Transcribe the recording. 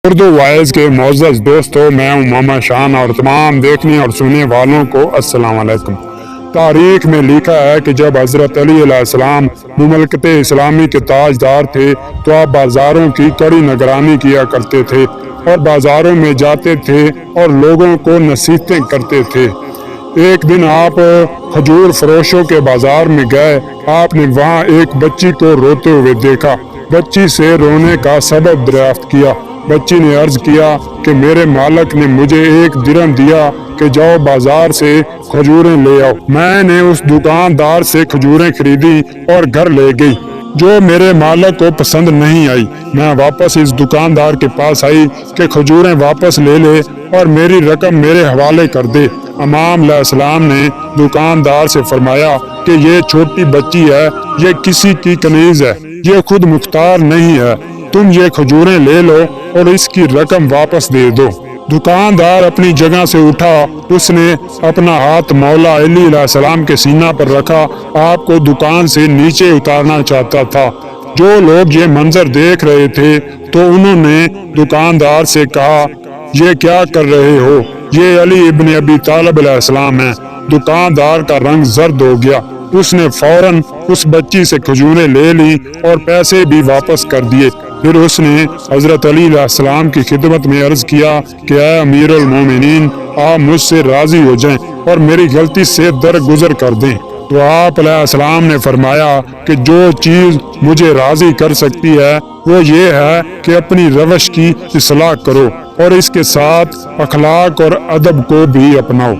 Urdu wise کے معزز دوستوں، میں ہوں محمد شان اور تمام دیکھنے اور سننے والوں کو السلام علیکم۔ تاریخ میں لکھا ہے کہ جب حضرت علی علیہ السلام مملکت اسلامی کے تاجدار تھے تو آپ بازاروں کی کڑی نگرانی کیا کرتے تھے اور بازاروں میں جاتے تھے اور لوگوں کو نصیحتیں کرتے تھے۔ ایک دن آپ کھجور فروشوں کے بازار میں گئے۔ آپ نے وہاں ایک بچی کو روتے ہوئے دیکھا۔ بچی سے رونے کا سبب دریافت کیا۔ بچی نے عرض کیا کہ میرے مالک نے مجھے 1 درہم دیا کہ جاؤ بازار سے کھجوریں لے آؤ۔ میں نے اس دکاندار سے کھجوریں خریدی اور گھر لے گئی، جو میرے مالک کو پسند نہیں آئی۔ میں واپس اس دکاندار کے پاس آئی کہ کھجوریں واپس لے لے اور میری رقم میرے حوالے کر دے۔ امام علیہ السلام نے دکاندار سے فرمایا کہ یہ چھوٹی بچی ہے، یہ کسی کی کنیز ہے، یہ خود مختار نہیں ہے، تم یہ کھجوریں لے لو اور اس کی رقم واپس دے دو۔ دکاندار اپنی جگہ سے اٹھا، اس نے اپنا ہاتھ مولا علی علیہ السلام کے سینہ پر رکھا، آپ کو دکان سے نیچے اتارنا چاہتا تھا۔ جو لوگ یہ منظر دیکھ رہے تھے تو انہوں نے دکاندار سے کہا، یہ کیا کر رہے ہو؟ یہ علی ابن ابی طالب علیہ السلام ہیں۔ دکاندار کا رنگ زرد ہو گیا۔ اس نے فوراً اس بچی سے کھجوریں لے لی اور پیسے بھی واپس کر دیے۔ پھر اس نے حضرت علی علیہ السلام کی خدمت میں عرض کیا کہ اے امیر المومنین، آپ مجھ سے راضی ہو جائیں اور میری غلطی سے درگزر کر دیں۔ تو آپ علیہ السلام نے فرمایا کہ جو چیز مجھے راضی کر سکتی ہے وہ یہ ہے کہ اپنی روش کی اصلاح کرو اور اس کے ساتھ اخلاق اور ادب کو بھی اپناؤ۔